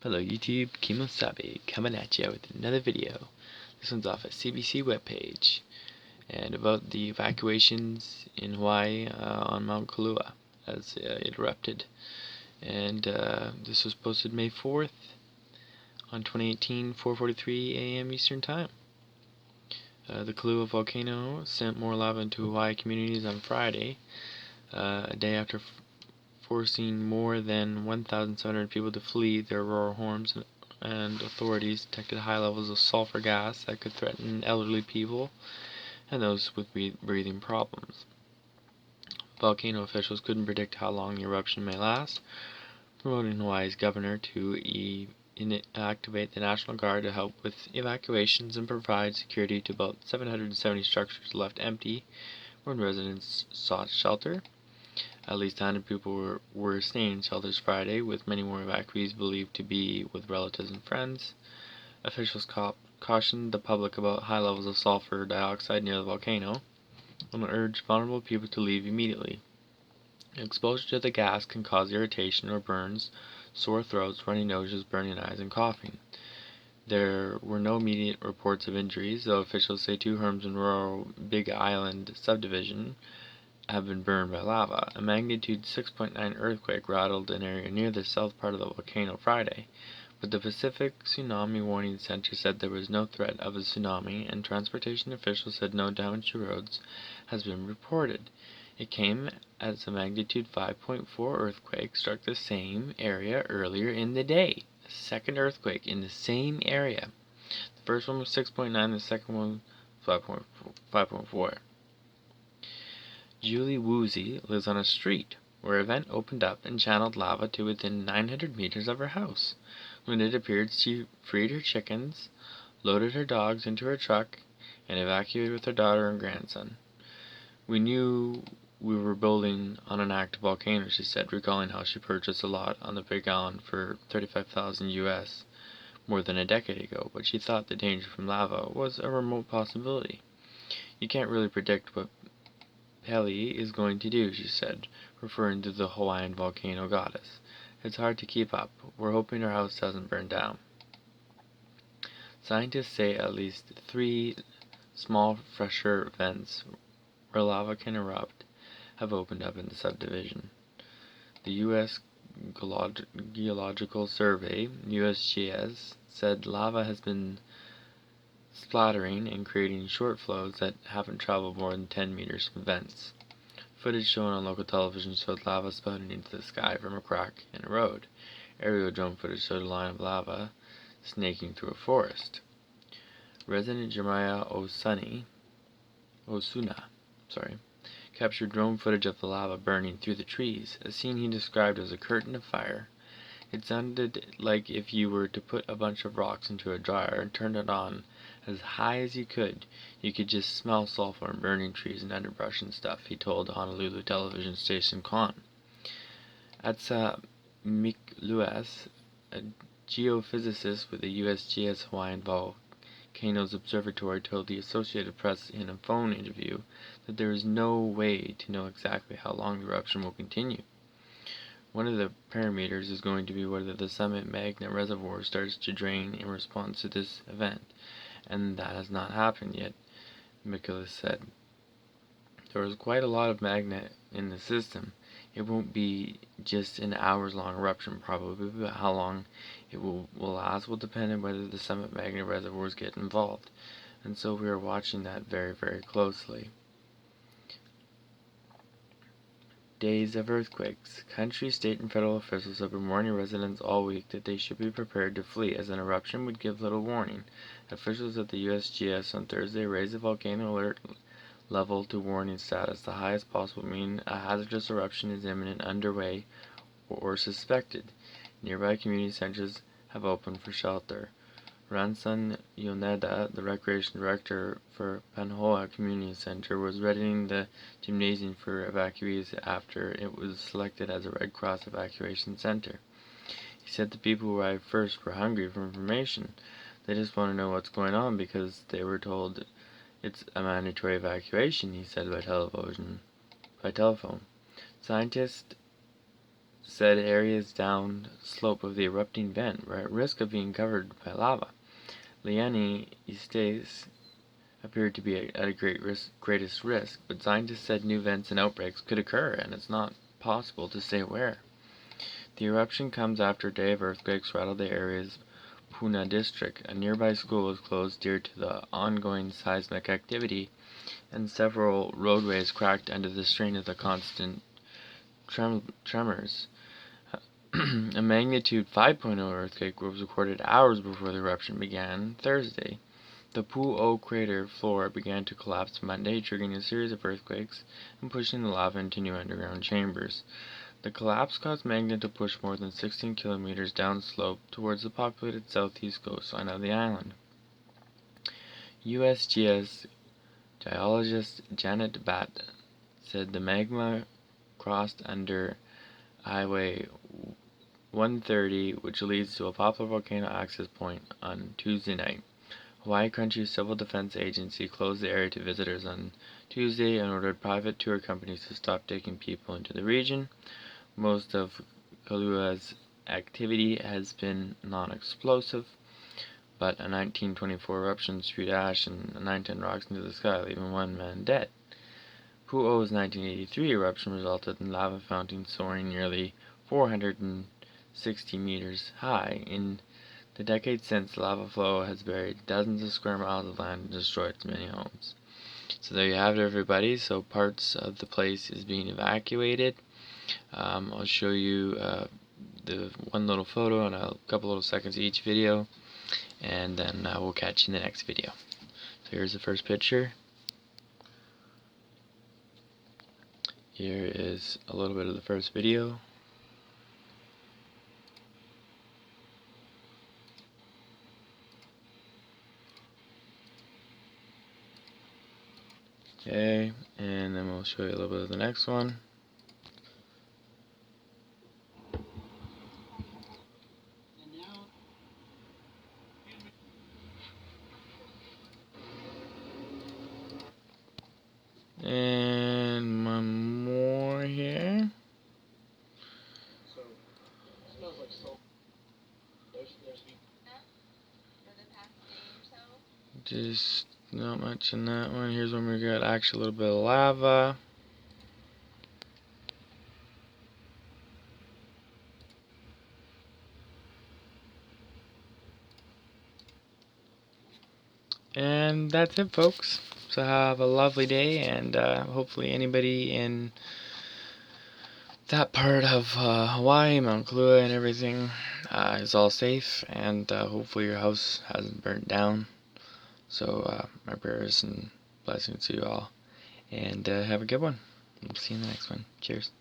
Hello YouTube, Kemo Sabi coming at you with another video. This one's off a CBC webpage and about the evacuations in Hawaii on Mount Kilauea as it erupted. And this was posted May 4th on 2018, 4:43 a.m. Eastern Time. The Kilauea volcano sent more lava into Hawaii communities on Friday, a day after forcing more than 1,700 people to flee their rural homes, and authorities detected high levels of sulfur gas that could threaten elderly people and those with breathing problems. Volcano officials couldn't predict how long the eruption may last, promoting Hawaii's governor to activate the National Guard to help with evacuations and provide security to about 770 structures left empty when residents sought shelter. At least 100 people were staying in shelters Friday, with many more evacuees believed to be with relatives and friends. Officials cautioned the public about high levels of sulfur dioxide near the volcano and urged vulnerable people to leave immediately. Exposure to the gas can cause irritation or burns, sore throats, runny noses, burning eyes, and coughing. There were no immediate reports of injuries, though officials say 2 homes in rural Big Island subdivision have been burned by lava. A magnitude 6.9 earthquake rattled an area near the south part of the volcano Friday, but the Pacific Tsunami Warning Center said there was no threat of a tsunami, and transportation officials said no damage to roads has been reported. It came as a magnitude 5.4 earthquake struck the same area earlier in the day. A second earthquake in the same area. The first one was 6.9, the second one was 5.4. Julie Woozy lives on a street where a vent opened up and channeled lava to within 900 meters of her house. When it appeared, she freed her chickens, loaded her dogs into her truck, and evacuated with her daughter and grandson. "We knew we were building on an active volcano," she said, recalling how she purchased a lot on the Big Island for $35,000 US more than a decade ago, but she thought the danger from lava was a remote possibility. "You can't really predict what Pele is going to do," she said, referring to the Hawaiian volcano goddess. "It's hard to keep up. We're hoping our house doesn't burn down." Scientists say at least 3 small pressure vents where lava can erupt have opened up in the subdivision. The U.S. Geological Survey, USGS, said lava has been splattering and creating short flows that haven't traveled more than 10 meters from vents. Footage shown on local television showed lava spouting into the sky from a crack in a road. Aerial drone footage showed a line of lava snaking through a forest. Resident Jeremiah Osuna captured drone footage of the lava burning through the trees, a scene he described as a curtain of fire. "It sounded like if you were to put a bunch of rocks into a dryer and turn it on as high as you could just smell sulfur and burning trees and underbrush and stuff," he told Honolulu television station KON. Atsa Mikluas, a geophysicist with the USGS Hawaiian Volcanoes Observatory, told the Associated Press in a phone interview that there is no way to know exactly how long the eruption will continue. One of the parameters is going to be whether the Summit Magnet Reservoir starts to drain in response to this event, and that has not happened yet, Mikluas said. "There is quite a lot of magnet in the system. It won't be just an hours-long eruption probably, but how long it will last will depend on whether the Summit Magnet Reservoirs get involved, and so we are watching that very, very closely." Days of earthquakes. Country, state, and federal officials have been warning residents all week that they should be prepared to flee, as an eruption would give little warning. Officials at the USGS on Thursday raised the volcano alert level to warning status, the highest possible, meaning a hazardous eruption is imminent, underway, or suspected. Nearby community centers have opened for shelter. Ransan Yoneda, the recreation director for Panhoa Community Center, was readying the gymnasium for evacuees after it was selected as a Red Cross evacuation center. He said the people who arrived first were hungry for information. They just want to know what's going on because they were told it's a mandatory evacuation, he said by telephone. Scientists said areas down slope of the erupting vent were at risk of being covered by lava. Liani Estates appeared to be at greatest risk, but scientists said new vents and outbreaks could occur, and it's not possible to say where. The eruption comes after a day of earthquakes rattled the area's Puna district. A nearby school was closed due to the ongoing seismic activity, and several roadways cracked under the strain of the constant tremors. A magnitude 5.0 earthquake was recorded hours before the eruption began Thursday. The Pu-o crater floor began to collapse Monday, triggering a series of earthquakes and pushing the lava into new underground chambers. The collapse caused magma to push more than 16 kilometers downslope towards the populated southeast coastline of the island. USGS geologist Janet Batt said the magma crossed under Highway 130, which leads to a popular volcano access point, on Tuesday night. Hawaii Country's Civil Defense Agency closed the area to visitors on Tuesday and ordered private tour companies to stop taking people into the region. Most of Kilauea's activity has been non-explosive, but a 1924 eruption spewed ash and 9-ton rocks into the sky, leaving one man dead. Pu-o's 1983 eruption resulted in lava fountains soaring nearly 460 meters high. In the decades since, the lava flow has buried dozens of square miles of land and destroyed many homes. So there you have it, everybody. So parts of the place is being evacuated. I'll show you the one little photo and a couple little seconds of each video, and then we'll catch you in the next video. So here's the first picture. Here is a little bit of the first video. Okay, and then we'll show you a little bit of the next one. And one more here. Just not much in that one. Here's one we got actually a little bit of lava. And that's it, folks. So have a lovely day, and hopefully anybody in that part of Hawaii, Mount Kilauea and everything is all safe, and hopefully your house hasn't burnt down. So my prayers and blessings to you all, and have a good one. We'll see you in the next one. Cheers.